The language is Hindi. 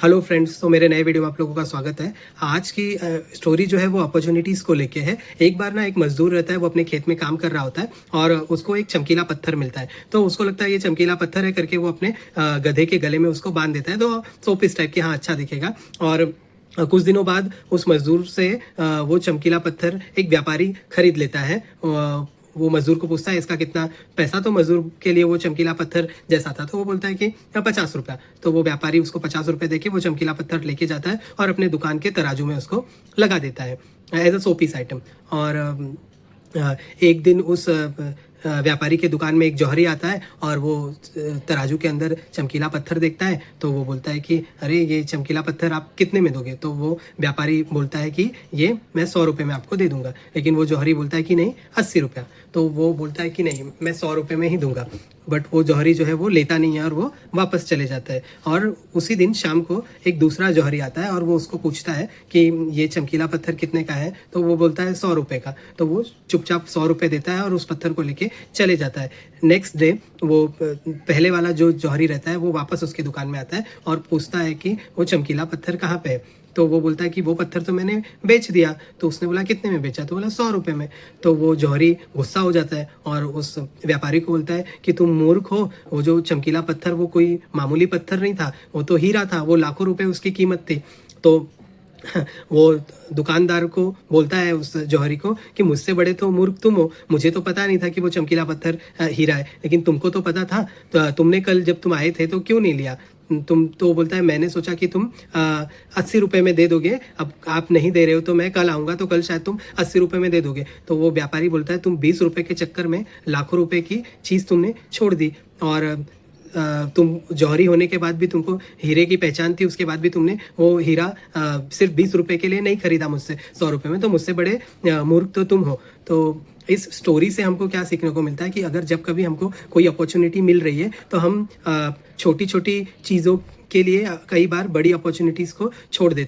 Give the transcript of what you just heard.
हेलो फ्रेंड्स, तो मेरे नए वीडियो में आप लोगों का स्वागत है। आज की स्टोरी जो है वो अपॉर्चुनिटीज़ को लेके है। एक बार ना एक मज़दूर रहता है, वो अपने खेत में काम कर रहा होता है और उसको एक चमकीला पत्थर मिलता है। तो उसको लगता है ये चमकीला पत्थर है करके वो अपने गधे के गले में उसको बांध देता है, तो शोपीस टाइप कि हाँ, अच्छा दिखेगा। और कुछ दिनों बाद उस मज़दूर से वो चमकीला पत्थर एक व्यापारी खरीद लेता है। वो मज़दूर को पूछता है इसका कितना पैसा, तो मज़दूर के लिए वो चमकीला पत्थर जैसा था, तो वो बोलता है कि 50 रुपया। तो वो व्यापारी उसको 50 रुपये देके वो चमकीला पत्थर लेके जाता है और अपने दुकान के तराजू में उसको लगा देता है एज अ शोपीस आइटम। और एक दिन उस व्यापारी के दुकान में एक जौहरी आता है और वो तराजू के अंदर चमकीला पत्थर देखता है, तो वो बोलता है कि अरे ये चमकीला पत्थर आप कितने में दोगे? तो वो व्यापारी बोलता है कि ये मैं 100 रुपये में आपको दे दूंगा। लेकिन वो जौहरी बोलता है कि नहीं, 80 रुपया। तो वो बोलता है कि नहीं, मैं 100 रुपये में ही दूंगा। बट वो जौहरी जो है वो लेता नहीं है और वो वापस चले जाता है। और उसी दिन शाम को एक दूसरा जौहरी आता है और वो उसको पूछता है कि ये चमकीला पत्थर कितने का है? तो वो बोलता है 100 रुपये का। तो वो चुपचाप 100 रुपये देता है और उस पत्थर को लेके चले जाता है। नेक्स्ट डे वो पहले वाला जो जौहरी रहता है वो वापस उसकी दुकान में आता है और पूछता है कि वो चमकीला पत्थर कहाँ पे है? तो वो बोलता है कि वो पत्थर तो मैंने बेच दिया। तो उसने बोला कितने में बेचा? तो बोला 100 रुपये में। तो वो जौहरी गुस्सा हो जाता है और उस व्यापारी को बोलता है कि तुम मूर्ख हो, वो जो चमकीला पत्थर वो कोई मामूली पत्थर नहीं था, वो तो हीरा था, वो लाखों रुपए उसकी कीमत थी। तो वो दुकानदार को बोलता है उस जौहरी को कि मुझसे बड़े तो मूर्ख तुम हो, मुझे तो पता नहीं था कि वो चमकीला पत्थर हीरा है, लेकिन तुमको तो पता था। तो तुमने कल जब तुम आए थे तो क्यों नहीं लिया? तुम तो बोलता है मैंने सोचा कि तुम 80 रुपये में दे दोगे, अब आप नहीं दे रहे हो तो मैं कल आऊँगा तो कल शायद तुम 80 रुपये में दे दोगे। तो वो व्यापारी बोलता है तुम 20 रुपये के चक्कर में लाखों रुपए की चीज़ तुमने छोड़ दी। और तुम जौहरी होने के बाद भी तुमको हीरे की पहचान थी, उसके बाद भी तुमने वो हीरा सिर्फ 20 रुपये के लिए नहीं खरीदा मुझसे 100 रुपये में, तो मुझसे बड़े मूर्ख तो तुम हो। तो इस स्टोरी से हमको क्या सीखने को मिलता है कि अगर जब कभी हमको कोई अपॉर्चुनिटी मिल रही है तो हम छोटी छोटी चीज़ों के लिए कई बार बड़ी अपॉर्चुनिटीज़ को छोड़ देते हैं।